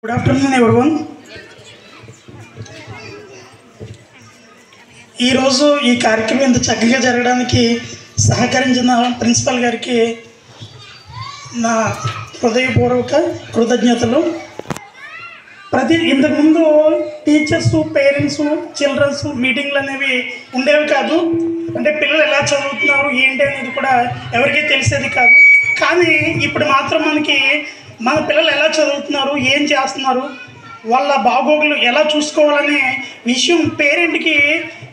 Good afternoon everyone. ఈరోజు ఈ కార్యక్రమం ఇంత చక్కగా జరగడానికి సహకరించిన ప్రిన్సిపల్ గారికి నా హృదయపూర్వక కృతజ్ఞతలు. ఇంతకుముందు టీచర్స్, పేరెంట్స్, చిల్డ్రన్స్ మీటింగ్లు అనేవి ఉండేవి కాదు. అంటే పిల్లలు ఎలా చదువుతున్నారు ఏంటి అనేది కూడా ఎవరికీ తెలిసేది కాదు. కానీ ఇప్పుడు మాత్రం మన పిల్లలు ఎలా చదువుతున్నారు, ఏం చేస్తున్నారు, వాళ్ళ బాగోగులు ఎలా చూసుకోవాలనే విషయం పేరెంట్కి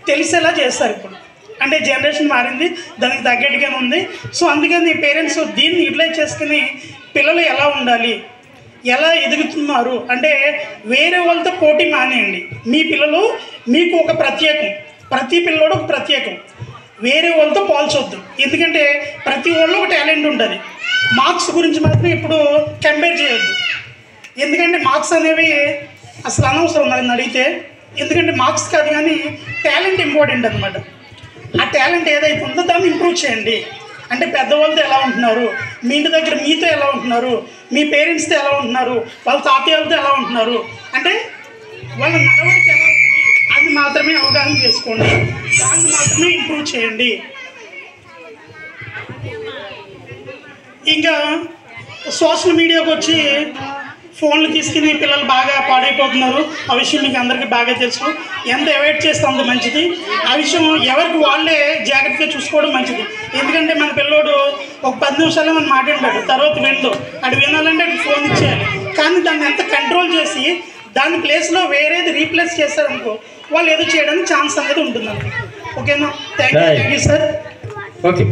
తెలిసేలా చేస్తారు. ఇప్పుడు అంటే జనరేషన్ మారింది, దానికి తగ్గట్టుగానే ఉంది. సో అందుకని పేరెంట్స్ దీన్ని యూటిలైజ్ చేసుకుని పిల్లలు ఎలా ఉండాలి, ఎలా ఎదుగుతున్నారు అంటే వేరే వాళ్ళతో పోటీ మానేయండి. మీ పిల్లలు మీకు ఒక ప్రత్యేకం, ప్రతి పిల్లడు ఒక ప్రత్యేకం. వేరే వాళ్ళతో పోల్చొద్దు. ఎందుకంటే ప్రతి వాళ్ళు ఒక టాలెంట్ ఉంటుంది. మార్క్స్ గురించి మాత్రం ఇప్పుడు కంపేర్ చేయొద్దు. ఎందుకంటే మార్క్స్ అనేవి అసలు అనవసరం నన్ను అడిగితే. ఎందుకంటే మార్క్స్ కాదు కానీ టాలెంట్ ఇంపార్టెంట్ అనమాట. ఆ టాలెంట్ ఏదైతే ఉందో దాన్ని ఇంప్రూవ్ చేయండి. అంటే పెద్దవాళ్ళతో ఎలా ఉంటున్నారు, మీ ఇంటి దగ్గర మీతో ఎలా ఉంటున్నారు, మీ పేరెంట్స్తో ఎలా ఉంటున్నారు, వాళ్ళ తాతయ్యలతో ఎలా ఉంటున్నారు, అంటే వాళ్ళ నడవడికి ఎలా ఉంది అది మాత్రమే అవగాహన చేసుకోండి. దాన్ని మాత్రమే ఇంప్రూవ్ చేయండి. ఇంకా సోషల్ మీడియాకి వచ్చి ఫోన్లు తీసుకుని పిల్లలు బాగా పాడైపోతున్నారు. ఆ విషయం మీకు అందరికీ బాగా తెలుసు. ఎంత అవాయిడ్ చేస్తే అంత మంచిది. ఆ విషయం ఎవరికి వాళ్ళే జాగ్రత్తగా చూసుకోవడం మంచిది. ఎందుకంటే మన పిల్లోడు ఒక 10 నిమిషాలు మనం మాట్లాడాడు, తర్వాత విండు. అది వినాలంటే అది ఫోన్ ఇచ్చేయాలి. కానీ దాన్ని ఎంత కంట్రోల్ చేసి దాని ప్లేస్లో వేరేది రీప్లేస్ చేస్తారనుకో వాళ్ళు ఏదో చేయడానికి ఛాన్స్ అనేది ఉంటుందండి. ఓకేనా? Thank you sir. ఓకే.